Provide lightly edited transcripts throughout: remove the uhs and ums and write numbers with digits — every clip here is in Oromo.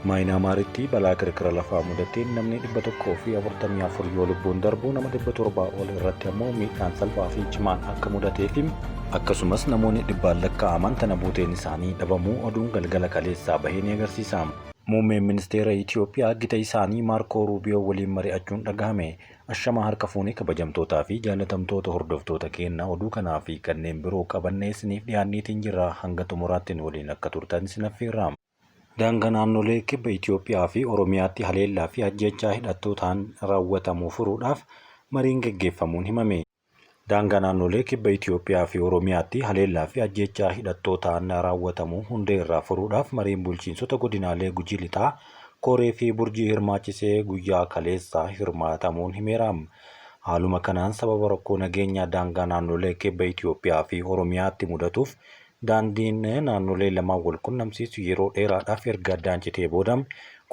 Maayinaamaaritti balaa kirkira lafaa mudateen namni 144 yoo lubbuun darbu nama 700 ol irratti ammoo miidhaan salphaa fi cimaan akka mudateefi akkasumas namoonni dhibbaan lakkaa'aman tana buuteen isaanii dhabamuu oduun galgala kaleessaa bahee ni agarsiisa. Muummeen ministeera Itoophiyaa gita isaanii Maarkoo Ruubiyoo waliin mari'achuun dhagahame. Ashamaa harka fuunee kabajamtootaa fi jaalatamtoota hordoftoota keenyaa oduu kanaa fi kanneen biroo qabannee isiniif dhiyaanneetiin jirra. Hanga xumuraattiin waliin akka turtan isin affeerra. Daangaa naannolee kibba Itoophiyaa fi Oromiyaatti haleellaa fi ajjechaa hidhattootaan raawwatamu furuudhaaf mariin geggeeffamuun himame. Daangaa naannolee kibba Itoophiyaa fi Oromiyaatti haleellaa fi ajjechaa hidhattootaan raawwatamu hundee irraa furuudhaaf mariin bulchiinsota godinaalee Gujii Lixaa, Koree fi Burjii hirmaachisee guyyaa kaleessaa hirmaatamuun himeera. Haaluma kanaan sababa rakkoo nageenyaa daangaa naannolee kibba Itoophiyaa fi Oromiyaatti mudatuuf daandiin naannolee lamaan wal qunnamsiisu yeroo dheeraadhaaf erga addaan citee booda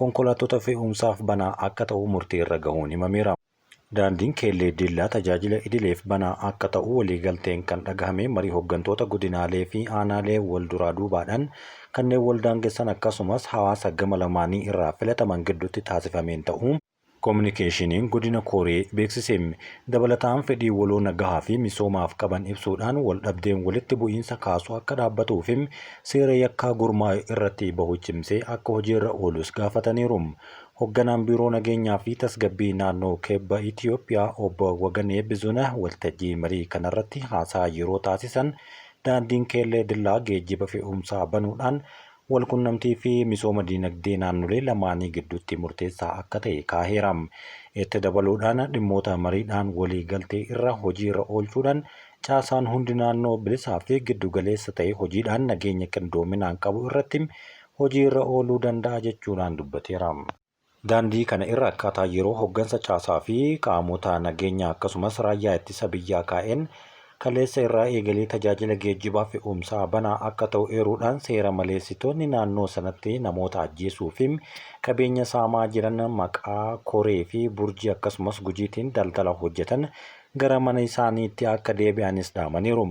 konkolaattota fe'umsaaf banaa akka ta'u murtee irra gahuun himameera. Daandiin Keellee Dillaa tajaajila idileef banaa akka ta'u waliigalteen kan dhagahame marii hooggantoota godinaalee fi aanaalee wal duraa duubaadhaan kanneen wal daangessan akkasumas hawaasa gama lamaanii irraa filataman gidduutti taasifameen ta'uu Kominikeeshiniin godina Koree beeksise. Dabalataan fedhii waloo nagahaa fi misoomaaf qaban ibsuudhaan wal dhabdeen walitti bu'iinsa kaasuu akka dhaabbatuuf seera yakkaa gurmaa'e irratti bahu cimsee akka hojiirra oolus gaafataniiru. Hoogganaan biiroo nageenyaa fi tasgabbii naannoo kibba Itoophiyaa obbo Waganee Bizuna waltajjii marii kanarratti haasaa yeroo taasisan daandiin Keellee Dillaa geejjiba fe'umsaa banuudhaan walqunnamtii fi misooma dinagdee naannolee lamaanii gidduutti murteessaa akka ta'e kaaheera. Itti dabaluudhaan dhimmoota mariidhaan walii galtee irra hojiirra oolchuudhaan caasaan hundi naannoo bilisaa fi giddugaleessa ta'e hojiidhaan nageenya qindoominaan qabu irratti hojiirra ooluu danda'a jechuudhaan dubbateera. Daandii kana irra akkaataa yeroo hooggansa caasaa fi qaamota nageenyaa akkasumas raayyaa ittisa biyyaa kaa'een kaleessa irraa eegalee tajaajila geejjibaa fe'umsaa banaa akka ta'u eeruudhaan seera maleessitoonni naannoo sanatti namoota ajjeesuu fi qabeenya saamaa jiran maqaa Koree fi Burjii akkasumas Gujiitiin daldala hojjetan gara mana isaaniitti akka deebi'anis dhaamaniiru.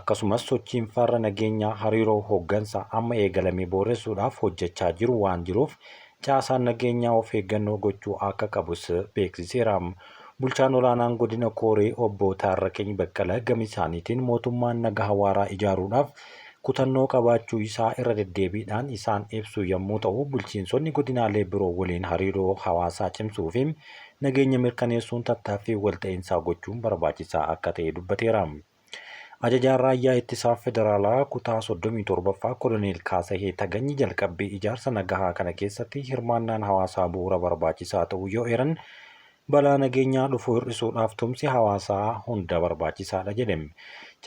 Akkasumas sochiin farra nageenyaa hariiroo hooggansa amma eegalame booressuudhaaf hojjechaa jiru waan jiruuf caasaan nageenyaa of eeggannoo gochuu akka qabus beeksiseera. Bulchaan olaanaan godina Koree obbo Taarraqany Baqqalaa gama isaaniitiin mootummaan nagaa waaraa ijaaruudhaaf kutannoo qabaachuu isaa irra deddeebiidhaan isaan ibsu yommuu ta'u, bulchiinsonni godinaalee biroo waliin hariiroo hawaasaa cimsuu fi nageenya mirkaneessuun tattaaffii walta'iinsaa gochuun barbaachisaa akka ta'e dubbateera. Ajajaan raayyaa ittisaa federaalaa kutaa 37ffaa Koloneel Kaasahee Tagany jalqabbii ijaarsa nagahaa kana keessatti hirmaannaan hawaasaa bu'uura barbaachisaa ta'uu yoo eeran balaa nageenyaa dhufu hir'isuudhaaf tumsi hawaasaa hunda barbaachisaadha jedhame.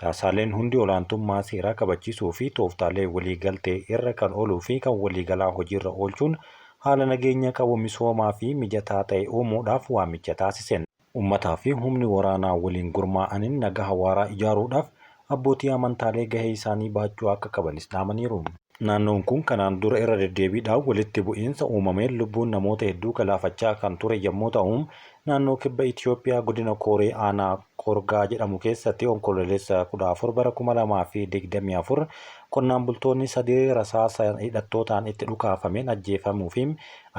Caasaaleen hundi olaantummaa seeraa kabachiisuu fi tooftaalee waliigaltee irra kan ooluu fi kan waliigalaa hojiirra oolchuun haala nageenya qabu misoomaa fi mijataa ta'e uumuudhaaf waamicha taasisen. Uummataa fi humni waraanaa waliin gurmaa'aniin nagaa waaraa ijaaruudhaaf abbootii amantaalee gahee isaanii baachuu akka qabanis dhaamaniiru. Naannoon kun kanaan dura irra deddeebiidhaan walitti bu'iinsa uumameen lubbuun namoota hedduu galaafachaa kan ture yommuu ta'u, naannoo kibba Itoophiyaa godina Koree aanaa Korgaa jedhamu keessatti onkololeessa 14 bara 2024 qonnaan bultoonni 3 rasaasa hidhattootaan itti dhukaafameen ajjeefamuu fi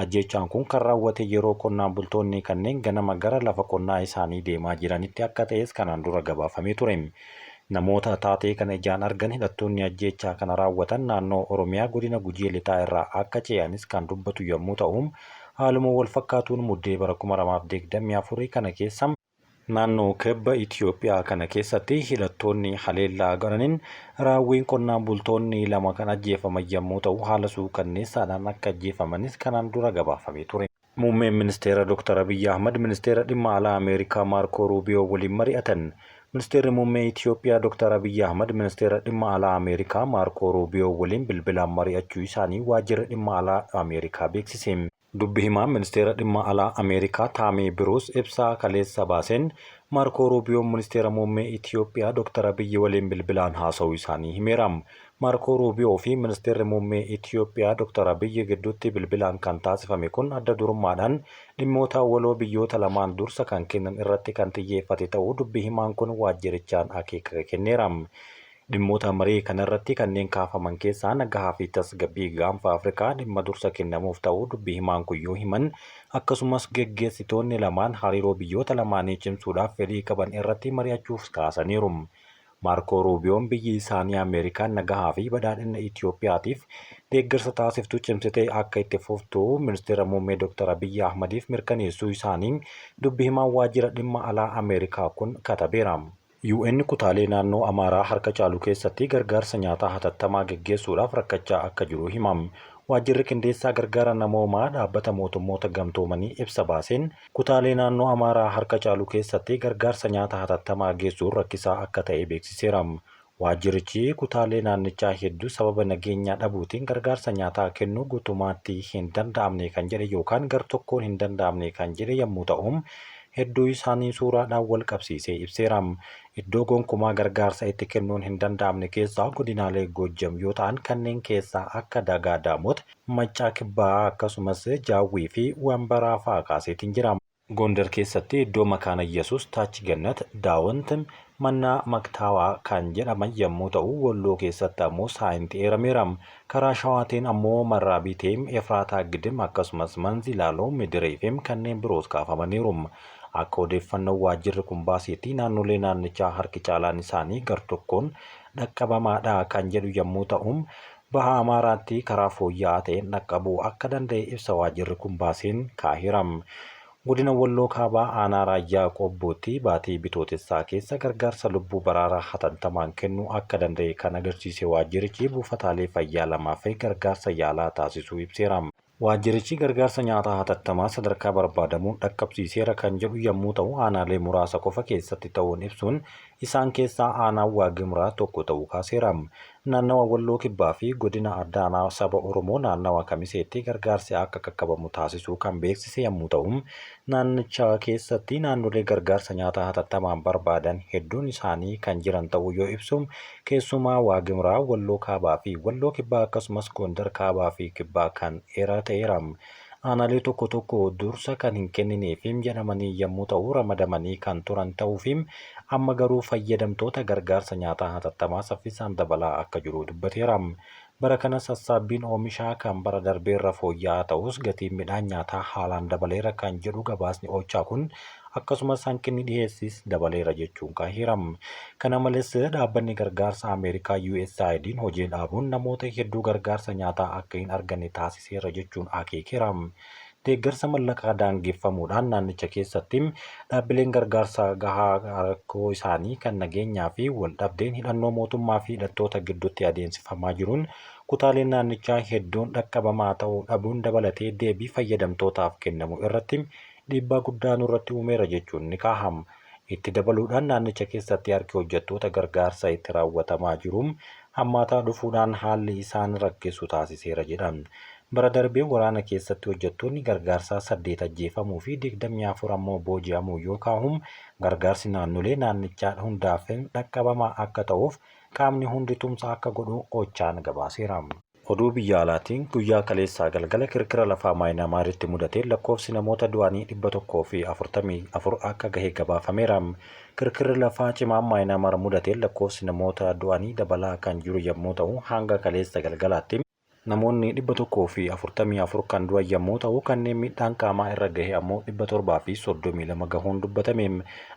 ajjechaan kun kan raawwate yeroo qonnaan bultoonni kanneen ganama gara lafa qonnaa isaanii deemaa jiranitti akka ta'es kanaan dura gabaafamee ture. Namoota taatee kana ijaan argan hidhattoonni ajjechaa kana raawwatan naannoo Oromiyaa godina Gujii Lixaa irraa akka ce'anis kan dubbatu yommuu ta'u, haaluma wal fakkaatuun muddee bara 2024 kana keessa naannoo kibba Itoophiyaa kana keessatti hidhattoonni haleellaa godhaniin raawwiin qonnaan bultoonni 2 kan ajjeefaman yommuu ta'u, haala suukanneessaadhaan akka ajjeefamanis kanaan dura gabaafamee ture. Muummeen ministeera Dr. Abiy Ahmad ministeera dhimma alaa Ameerikaa Maarkoo Ruubiyoo waliin mari'atan. Ministeerri muummee Itoophiyaa Dr. Abiy Ahmad ministeera dhimma alaa Ameerikaa Maarkoo Ruubiyoo waliin bilbilaan mari'achuu isaanii waajjirri dhimma alaa Ameerikaa beeksise. Dubbi himaan ministeera dhimma alaa Ameerikaa Taamee Biruus ibsaa kaleessa baaseen Maarkoo Ruubiyoo ministeera muummee Itoophiyaa Dr. Abiy waliin bilbilaan haasa'uu isaanii himeera. Maarkoo Ruubiyoo fi ministeerri muummee Itoophiyaa Dr. Abiy gidduutti bilbilaan kan taasifame kun adda durummaadhaan dhimmoota waloo biyyoota lamaan dursa kan kennan irratti kan xiyyeeffate ta'uu dubbi himaan kun waajjirichaan akeeka kenneera. Dhimmoota marii kanarratti kanneen kaafaman keessaa nagaa fi tasgabbii gaanfa Afrikaa dhimma dursa kennamuuf ta'uu dubbii himaan kun yoo himan, akkasumas geggeessitoonni lamaan hariiroo biyyoota lamaanii cimsuudhaaf fedhii qaban irratti mari'achuuf kaasaniiru. Maarko Ruubiyoon biyyi isaanii Ameerikaan nagaa fi badhaadhina Itoophiyaatiif deeggarsa taasiftu cimsitee akka itti fuftu ministeera muummee Dr. Abiyyi Ahmadiif mirkaneessuu isaaniin dubbii himaan waajjira dhimma alaa Ameerikaa kun katabeera. UN kutaalee naannoo Amaaraa harka caalu keessatti gargaarsa nyaataa hatattamaa geggeessuudhaaf rakkachaa akka jiru himam. Waajjirri qindeessaa gargaara namoomaa dhaabbata mootummoota gamtoomanii ibsa baaseen kutaalee naannoo Amaaraa harka caalu keessatti gargaarsa nyaata hatattamaa geessuun rakkisaa akka ta'e beeksiseera. Waajjirichi kutaalee naannichaa hedduu sababa nageenyaa dhabuutiin gargaarsa nyaataa kennuu guutummaatti hin danda'amne kan jedhe yookaan gar-tokkoon hin danda'amne kan jedhe yommuu ta'u, hedduu isaanii suuraadhaan wal qabsiisee ibseera. Iddoo gonkumaa gargaarsa itti kennuun hin danda'amne keessaa godinaalee Goojjam yoo ta'an kanneen keessaa akka Dagaa Daamot, Maccaa Kibbaa akkasumas Jaawwii fi Wambaraa fa'aa kaaseetiin jira. Gondar keessatti iddoo Makaana Yesuus, Taachi Gannat, Daawant, Mannaa Maktaawaa kan jedhaman yommuu ta'u, Walloo keessatti ammoo Saayinti eerameera. Karaa Shawaatiin ammoo Marraabiiteem, Efraataa Gidim akkasumas Manzi Laaloo, Midireefim kanneen biroos kaafamaniiru. Akka odeeffannoo waajjirri kun baasetti naannolee naannichaa harki caalaan isaanii gar-tokkoon dhaqqabamaadha kan jedhu yommuu ta'u, baha Amaaraatti karaa fooyya'aa ta'een dhaqqabuu akka danda'e ibsa waajjirri kun baaseen kaaheera. Godina Walloo Kaabaa aanaa Raayyaa Qobbootti baatii bitootessaa keessa gargaarsa lubbuu baraaraa hatattamaan kennuu akka danda'e kan agarsiise waajjirichi buufataalee fayyaa lamaaf gargaarsa yaalaa taasisuu ibseera. Waajjirichi gargaarsa nyaataa hatattamaa sadarkaa barbaadamuun dhaqqabsiiseera kan jedhu yommuu ta'u, aanaalee muraasa qofa keessatti ta'uun ibsuun isaan keessaa aanaan Waagimraa tokko ta'uu kaaseera. Naannawa Walloo Kibbaa fi godina addaanaa saba Oromoo naannawa Kamiseetti gargaarsi akka qaqqabamu taasisuu kan beeksise yommuu ta'u, naannicha keessatti naannolee gargaarsa nyaataa hatattamaan barbaadan hedduun isaanii kan jiran ta'uu yoo ibsu, keessumaa Waagimraa, Walloo Kaabaa fi Walloo Kibbaa akkasumas Gondar Kaabaa fi Kibbaa kan ta'eera. Aanaalee tokko tokko dursa kan hin kennineefim jedhamanii yommuu ta'u, ramadamanii kan turan ta'uufim amma garuu fayyadamtoota gargaarsa nyaataa hatattamaa saffisaan dabalaa akka jiru dubbateera. Bara kana sassaabbiin oomishaa kan bara darbeerra fooyya'aa ta'us gatiin midhaan nyaataa haalaan dabaleera kan jedhu gabaasni Oochaa kun akkasumas hanqinni dhiyeessiis dabaleera jechuun kaaheera. Kana malees dhaabbanni gargaarsa Ameerikaa USAID'n hojii dhaabuun namoota hedduu gargaarsa nyaataa akka hin arganne taasiseera jechuun akeekeera. Deeggarsa mallaqaa daangeffamuudhaan naannicha keessatti dhaabbileen gargaarsaa gahaa rakkoo isaanii kan nageenyaa fi waldhabdeen hidhannoo mootummaa fi hidhattoota gidduutti adeemsifamaa jiruun kutaaleen naannichaa hedduun dhaqqabamaa ta'uu dhabuun dabalatee deebii fayyadamtootaaf kennamu irratti dhiibbaa guddaa nurratti uumeera jechuun ni kaahama. Itti dabaluudhaan naannicha keessatti harki hojjettoota gargaarsa itti raawwatamaa jiruun hammaataa dhufuudhaan haalli isaan rakkisu taasiseera jedhan. Bara darbee waraana keessatti hojjettoonni gargaarsaa 8 ajjeefamuu fi 24 ammoo booji'amuu yoo kaahu, gargaarsi naannolee naannichaa hundaaf dhaqqabamaa akka ta'uuf qaamni hundi tumsa akka godhu Oochaan gabaaseera. Oduu biyya alaatiin guyyaa kaleessaa galgala kirkira lafaa Maayinaamaaritti mudatee lakkoofsi namoota du'anii 144 akka gahe gabaafameera. Kirkirri lafaa cimaan Maayinaamaar mudatee lakkoofsi namoota du'anii dabalaa kan jiru yommuu ta'u, hanga kaleessa galgalaatti namoonni 144 kan du'an yommuu ta'u, kanneen miidhaan qaamaa irra gahe ammoo 732 gahuun dubbatame.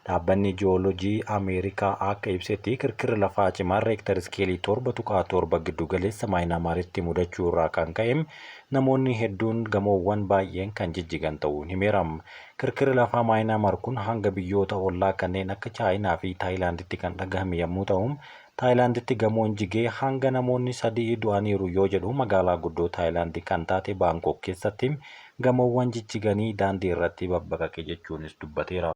Dhaabbanni jiyoolojii Ameerikaa akka ibsetti kirkirri lafaa cimaan reektar iskeelii 7.7 giddu galeessa Maayinaamaaritti mudachuu irraa kan ka'e namoonni hedduun gamoowwan baay'een kan jijjigan ta'uun himeera. Kirkirri lafaa Maayinaamaar kun hanga biyyoota ollaa kanneen akka Chaayinaa fi Taayilaanditti kan dhagahame yommuu ta'u, Taayilaanditti gamoon jigee hanga namoonni 3 du'aniiru yoo jedhu magaalaa guddoo Taayilaandii kan taate Baankok keessatti gamoowwan jijjiganii daandii irratti babbaqaqe jechuunis dubbateera.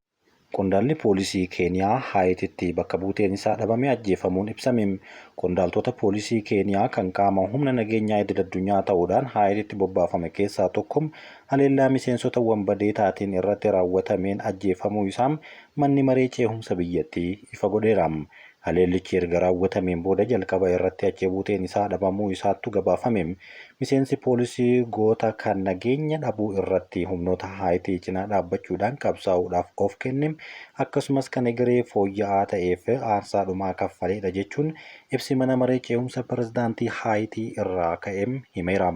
Qondaalli poolisii Keeniyaa Haayititti bakka buuteen isaa dhabame ajjeefamuun ibsame. Qondaaltota poolisii Keeniyaa kan qaama humna nageenyaa idil addunyaa ta'uudhaan Haayititti bobbaafame keessaa tokko haleellaa miseensota wambadee taatiin irratti raawwatameen ajjeefamuu isaa manni maree ceehumsa biyyattii ifa godheera. Haleellichi erga raawwatameen booda jalqaba irratti achi buuteen isaa dhabamuu isaattu gabaafame. Miseensi poolisii goota kan nageenya dhabuu irratti humnoota Haayitii cinaa dhaabbachuudhaan qabsaa'uudhaaf of kenne akkasumas kan egeree fooyya'aa ta'eef aarsaadhumaa kaffaledha jechuun ibsi mana maree ce'umsa pirezidaantii Haayitii irraa ka'eem himeera.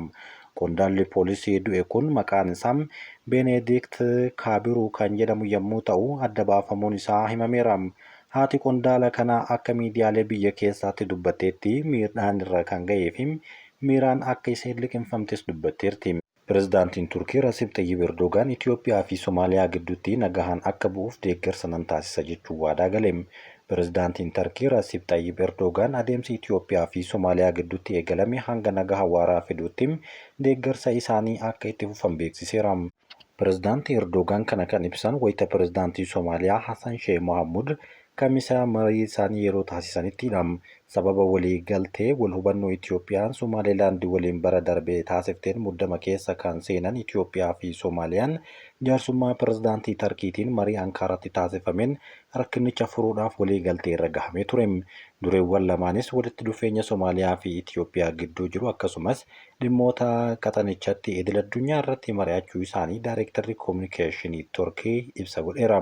Qondaalli poolisii du'e kun maqaan isaa Beneedikt Kaabiruu kan jedhamu yommuu ta'u adda baafamuun isaa himameera. Haati qondaala kanaa akka miidiyaalee biyya keessaatti dubbatteetti miidhaan irra kan ga'ee fi miiraan akka isheen liqinfamtes dubbatteerti. Pirezidaantiin Turkii Rasiib Xayyib Erdogaan Itoophiyaa fi Somaaliyaa gidduutti nagahaan akka bu'uuf deeggarsa nan taasisa jechuun waadaa gale. Pirezidaantiin Turkii Rasiib Xayyib Erdogaan adeemsi Itoophiyaa fi Somaaliyaa gidduutti eegalame hanga nagaa waaraa fiduutti deeggarsa isaanii akka itti fufan beeksiseera. Pirezidaantii Erdogaan kana kan ibsan wayita pirezidaantii Somaaliyaa Hassan Sheikh Mohamud kamisa marii isaanii yeroo taasisanittidha. Sababa walii galtee wal hubannoo Itoophiyaan Somaalilaand waliin bara darbee taasifteen muddama keessa kan seenan Itoophiyaa fi Soomaaliyaan jaarsummaa pirezidaantii Turkiitiin marii Ankaraatti taasifameen rakkinicha furuudhaaf walii galtee irra gahamee ture. Dureewwan lamaanis walitti dhufeenya Soomaaliyaa fi Itoophiyaa gidduu jiru akkasumas dhimmoota qaxanichatti idil-addunyaa irratti mari'achuu isaanii Daayirektarri Koominikeeshinii Turkii ibsa godheera.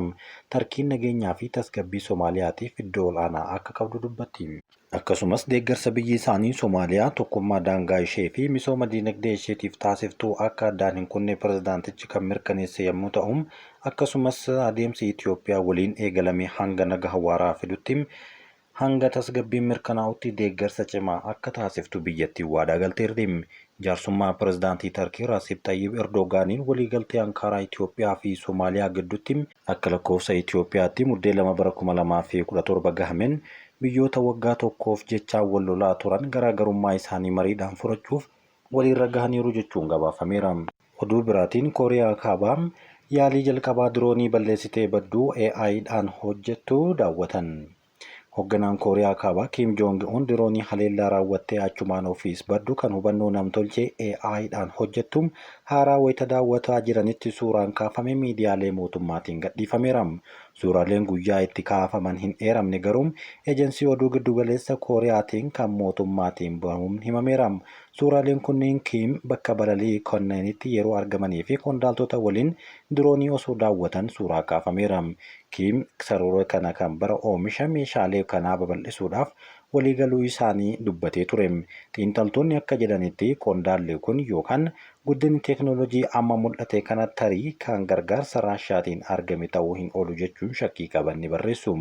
Turkiin nageenyaa fi tasgabbii Soomaaliyaatiif iddoo olaanaa akka qabdu dubbatti. Akkasumas deeggarsa biyyi isaanii Soomaaliyaa tokkummaa daangaa ishee fi misooma dinagdee isheetiif taasiftuu akka addaan hin kunne pirezidaantichi kan mirkaneesse yommuu ta'u, akkasumas adeemsi Itoophiyaa waliin eegalame hanga nagaa waaraa fidutti hanga tasgabbiin mirkanaa'utti deeggarsa cimaa akka taasiftu biyyattii waadaa galteerti. Jaarsummaa pirezidaantii Turkii Rasiib Xayyib Erdogaaniin waliigaltee Ankaraa Itoophiyaa fi Soomaaliyaa gidduutti akka lakkoofsa Itoophiyaatti muddee 2 bara 2017 gahameen biyyoota waggaa tokkoof jechaan wal lolaa turan garaagarummaa isaanii mariidhaan furachuuf waliirra gahaniiru jechuun gabaafameera. Oduu biraatiin Kooriyaa Kaabaa yaalii jalqabaa diroonii balleessitee badduu AI'dhaan hojjettu daawwatan. Hoogganaan Kooriyaa Kaabaa Kim Jong-un diroonii haleellaa raawwattee achumaan ofiis baddu kan hubannoo namtolchee AI'dhaan hojjettu haaraa wayita daawwataa jiranitti suuraan kaafame miidiyaalee mootummaatiin gadhiifameera. Suuraaleen guyyaa itti kaafaman hin eeramne garuu eejensii oduu giddugaleessa Kooriyaatiin kan mootummaatiin bahuun himameera. Suuraaleen kunneen Kim bakka balalii konneenitti yeroo argamanii fi qondaaltota waliin diroonii osoo daawwatan suuraa kaafameera. Kim karoora kana kan bara oomisha meeshaalee kanaa babal'isuudhaaf waliigaluu isaanii dubbatee ture. Xiinxaltoonni akka jedhanitti qondaalli kun yookaan guddinni teeknooloojii amma mul'ate kana tarii kan gargaarsa Raashiyaatiin argame ta'uu hin oolu jechuun shakkii qaban ni barreessu.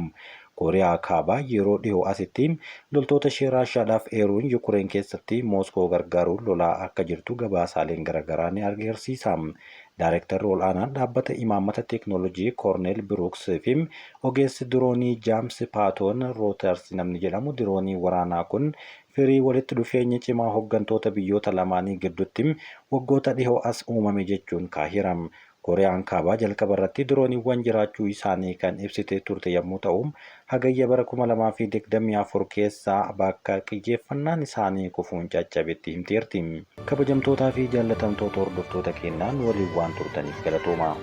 Kooriyaa Kaabaa yeroo dhihoo asitti loltoota ishee Raashiyaadhaaf eeruun Yukureen keessatti Mooskoo gargaaruun lolaa akka jirtu gabaasaaleen garaagaraa ni agarsiisa. Daayirektarri ol'aanaan dhaabbata imaammata teeknooloojii Koorneel Biruuks fi ogeessi diroonii Jaams Paatoon Rooters namni jedhamu diroonii waraanaa kun firii walitti dhufeenya cimaa hooggantoota biyyoota lamaanii gidduutti waggoota dhihoo as uumame jechuun kaahiira. Kooriyaan Kaabaa jalqaba irratti dirooniiwwan jiraachuu isaanii kan ibsite turte yommuu ta'u, hagayya bara 2024 keessaa bakka xiyyeeffannaan isaanii kufuun caccabetti himteerti. Kabajamtootaa fi jaallatamtoota hordoftoota keenyaan waliin waan turtaniif galatooma.